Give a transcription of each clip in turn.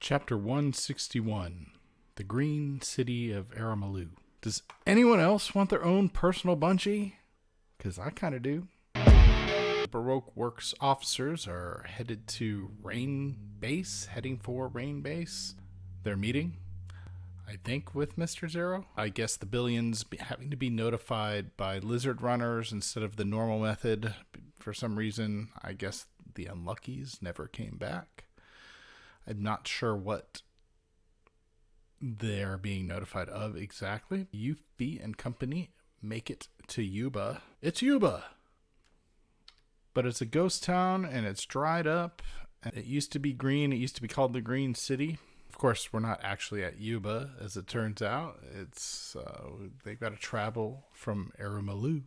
Chapter 161, The Green City of Aramalu. Does anyone else want their own personal Bungie? Because I kind of do. The Baroque Works officers are headed to heading for Rain Base. They're meeting, I think, with Mr. Zero. I guess the Billions having to be notified by lizard runners instead of the normal method. For some reason, I guess the Unluckies never came back. I'm not sure what they're being notified of exactly. Yuffie and company make it to Yuba. It's Yuba! But it's a ghost town and it's dried up. And it used to be green. It used to be called the Green City. Of course, we're not actually at Yuba, as it turns out. It's they've got to travel from Aramalu,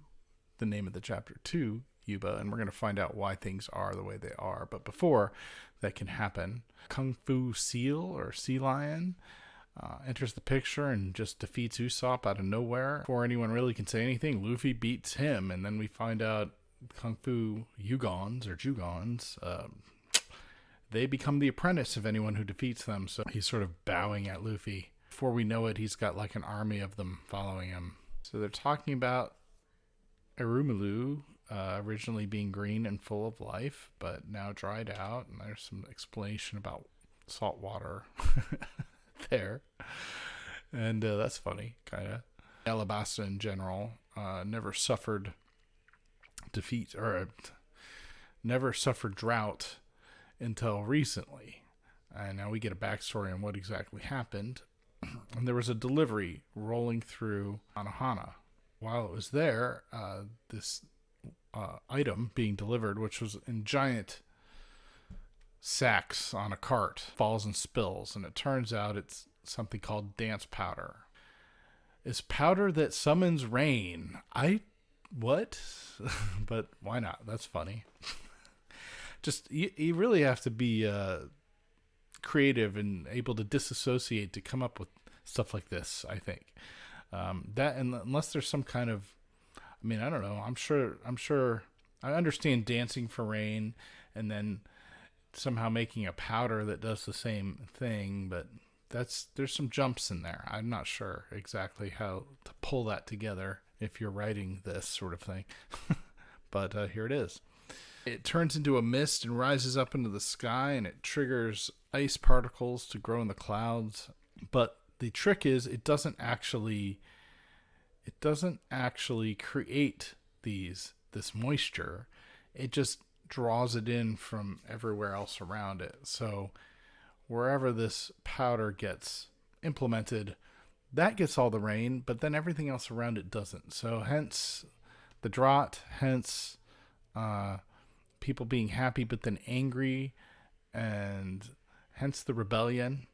the name of the chapter, to Yuba, and we're going to find out why things are the way they are. But before that can happen, Kung Fu Seal or Sea Lion enters the picture and just defeats Usopp out of nowhere. Before anyone really can say anything, Luffy beats him, and then we find out Kung Fu Yugons or Jugons, they become the apprentice of anyone who defeats them. So he's sort of bowing at Luffy. Before we know it, he's got like an army of them following him. So they're talking about Aramalu originally being green and full of life, but now dried out. And there's some explanation about salt water there. And that's funny, kind of. Arabasta in general never suffered defeat or never suffered drought until recently. And now we get a backstory on what exactly happened. And there was a delivery rolling through Anohana. While it was there, this item being delivered, which was in giant sacks on a cart, falls and spills. And it turns out it's something called dance powder. It's powder that summons rain. What? But why not? That's funny. Just, you really have to be creative and able to disassociate to come up with stuff like this, I think. That, and unless there's some kind of, I mean, I don't know. I'm sure I understand dancing for rain and then somehow making a powder that does the same thing, but there's some jumps in there. I'm not sure exactly how to pull that together if you're writing this sort of thing. But here it is. It turns into a mist and rises up into the sky, and it triggers ice particles to grow in the clouds. But the trick is it doesn't actually create this moisture. It just draws it in from everywhere else around it. So wherever this powder gets implemented, that gets all the rain, but then everything else around it doesn't. So hence the drought, hence people being happy but then angry, and hence the rebellion.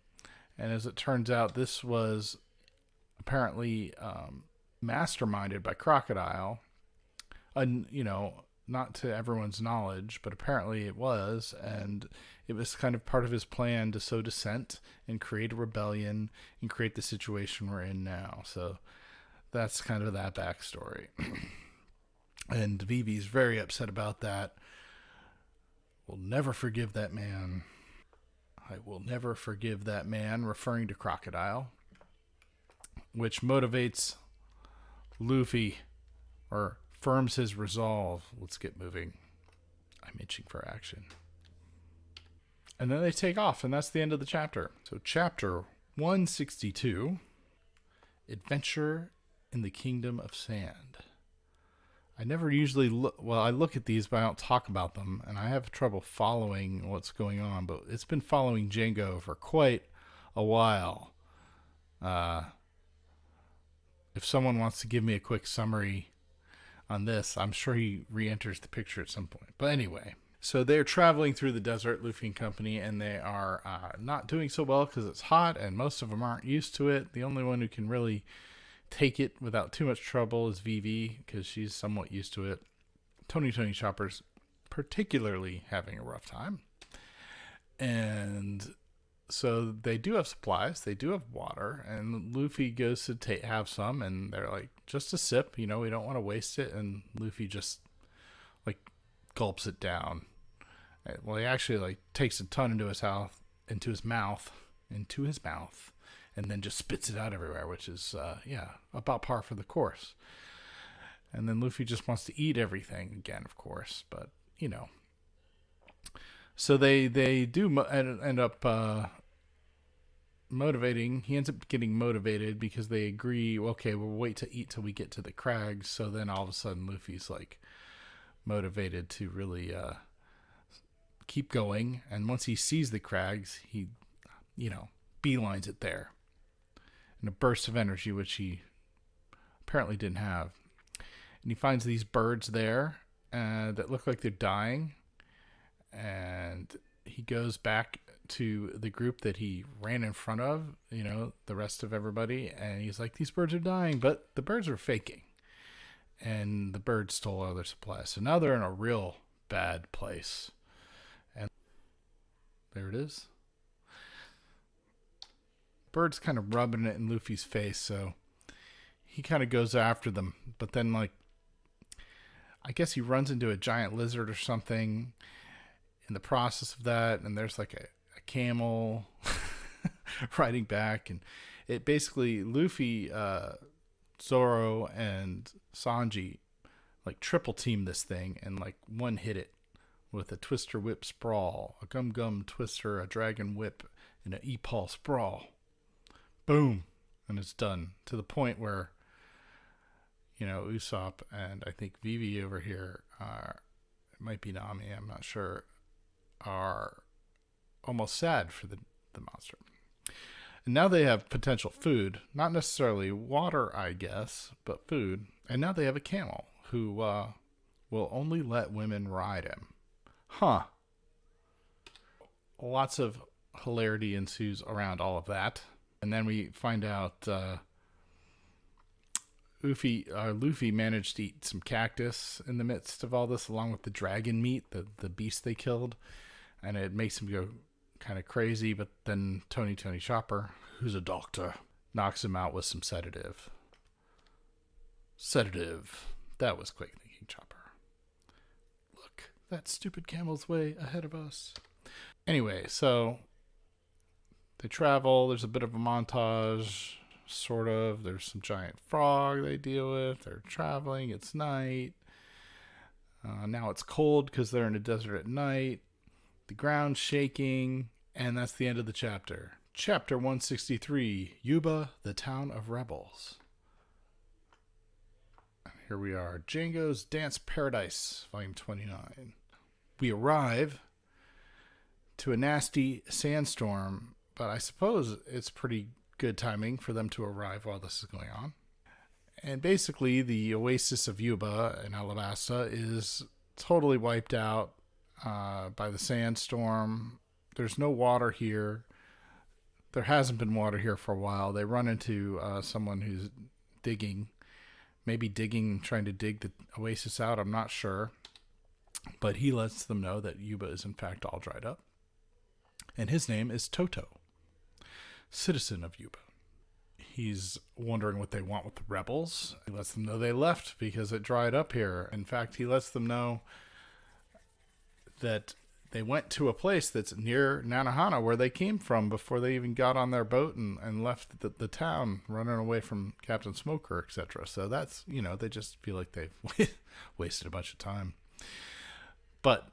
And as it turns out, this was apparently masterminded by Crocodile, not to everyone's knowledge, but apparently it was, and it was kind of part of his plan to sow dissent and create a rebellion and create the situation we're in now. So that's kind of that backstory. And Vivi's very upset about that. Will never forgive that man. I will never forgive that man, referring to Crocodile, which motivates Luffy, or firms his resolve. Let's get moving. I'm itching for action. And then they take off, and that's the end of the chapter. So chapter 162, Adventure in the Kingdom of Sand. I never usually I look at these, but I don't talk about them, and I have trouble following what's going on, but it's been following Django for quite a while. If someone wants to give me a quick summary on this, I'm sure he re-enters the picture at some point. But anyway, so they're traveling through the desert, Luffy and company, and they are not doing so well because it's hot, and most of them aren't used to it. The only one who can really take it without too much trouble is Vivi, because she's somewhat used to it. Tony Chopper's particularly having a rough time. And so they do have supplies, they do have water, and Luffy goes to have some, and they're like, just a sip, we don't want to waste it, and Luffy just like gulps it down. Well, he actually like takes a ton into his mouth, into his mouth and then just spits it out everywhere, which is, about par for the course. And then Luffy just wants to eat everything again, of course, but, So they do end up motivating. He ends up getting motivated because they agree, okay, we'll wait to eat till we get to the crags. So then all of a sudden Luffy's like motivated to really keep going. And once he sees the crags, he, beelines it there in a burst of energy, which he apparently didn't have. And he finds these birds there that look like they're dying. And he goes back to the group that he ran in front of, the rest of everybody. And he's like, these birds are dying, but the birds are faking. And the birds stole all their supplies. So now they're in a real bad place. And there it is. Bird's kind of rubbing it in Luffy's face, so he kind of goes after them. But then, I guess he runs into a giant lizard or something in the process of that, and there's like a camel riding back, and it basically, Luffy, Zoro, and Sanji triple team this thing and one hit it with a twister whip sprawl, a gum gum twister, a dragon whip, and an e-paw sprawl. Boom, and it's done, to the point where Usopp and I think Vivi over here it might be Nami, I'm not sure, are almost sad for the monster. And now they have potential food, not necessarily water, I guess, but food. And now they have a camel who will only let women ride him. Huh. Lots of hilarity ensues around all of that. And then we find out Luffy managed to eat some cactus in the midst of all this, along with the dragon meat, the beast they killed. And it makes him go kind of crazy, but then Tony Chopper, who's a doctor, knocks him out with some sedative. That was quick thinking, Chopper. Look, that stupid camel's way ahead of us. Anyway, so they travel. There's a bit of a montage, sort of. There's some giant frog they deal with. They're traveling. It's night. Now it's cold because they're in a desert at night. The ground's shaking. And that's the end of the chapter. Chapter 163, Yuba, the Town of Rebels. Here we are. Django's Dance Paradise, Volume 29. We arrive to a nasty sandstorm, but I suppose it's pretty good timing for them to arrive while this is going on. And basically, the oasis of Yuba in Arabasta is totally wiped out by the sandstorm. There's no water here. There hasn't been water here for a while. They run into someone who's digging, trying to dig the oasis out. I'm not sure. But he lets them know that Yuba is in fact all dried up. And his name is Toto, citizen of Yuba. He's wondering what they want with the rebels. He lets them know they left because it dried up here. In fact, he lets them know that they went to a place that's near Nanohana, where they came from before they even got on their boat and left the town, running away from Captain Smoker, etc. So that's, they just feel like they've wasted a bunch of time. But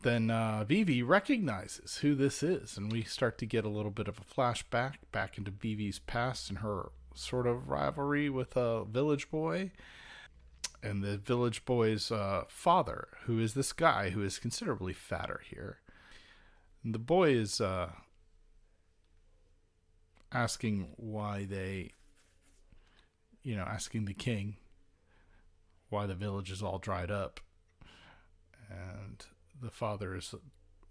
then Vivi recognizes who this is, and we start to get a little bit of a flashback back into Vivi's past and her sort of rivalry with a village boy. And the village boy's father, who is this guy who is considerably fatter here. And the boy is asking why asking the king why the village is all dried up. And the father is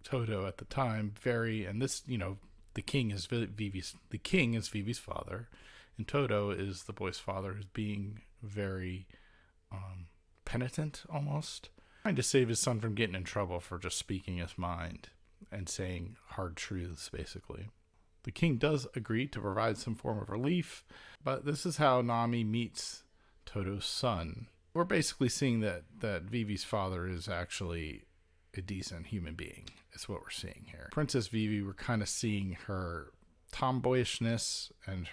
Toto at the time, the king is Vivi's father, and Toto is the boy's father, who's being very penitent, almost trying to save his son from getting in trouble for just speaking his mind and saying hard truths, basically. The king does agree to provide some form of relief, but this is how Nami meets Toto's son. We're basically seeing that Vivi's father is actually a decent human being, is what we're seeing here. Princess Vivi, we're kind of seeing her tomboyishness, and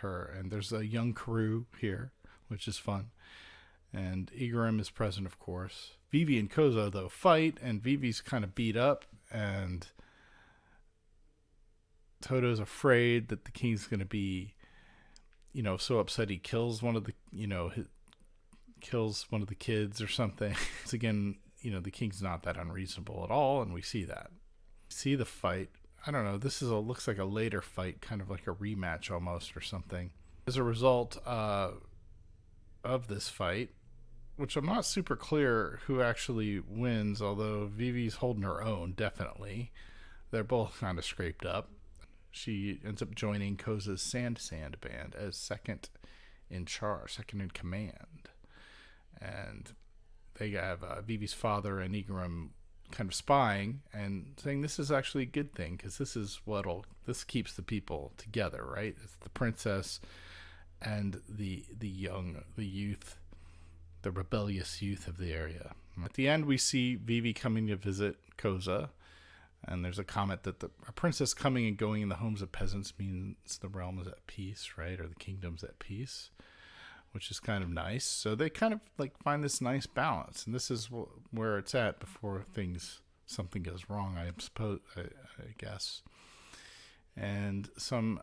there's a young crew here, which is fun. And Igaram is present, of course. Vivi and Koza, though, fight, and Vivi's kind of beat up, and Toto's afraid that the king's going to be, so upset he kills one of the, kills one of the kids or something. It's again, the king's not that unreasonable at all, and we see that. See the fight. I don't know. This looks like a later fight, kind of like a rematch almost or something. As a result of this fight, which I'm not super clear who actually wins, although Vivi's holding her own, definitely. They're both kind of scraped up. She ends up joining Koza's Sand band as second in command. And they have Vivi's father and Igaram kind of spying and saying this is actually a good thing, because this keeps the people together, right? It's the princess and the youth, the rebellious youth of the area. At the end, we see Vivi coming to visit Koza, and there's a comment that a princess coming and going in the homes of peasants means the realm is at peace, right? Or the kingdom's at peace, which is kind of nice. So they kind of find this nice balance, and this is where it's at before something goes wrong, I guess. And some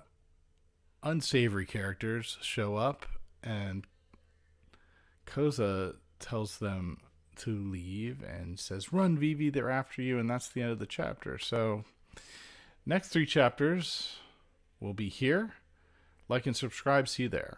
unsavory characters show up, and Koza tells them to leave and says, "Run, Vivi, they're after you," and that's the end of the chapter. So next 3 chapters will be here. Like and subscribe. See you there.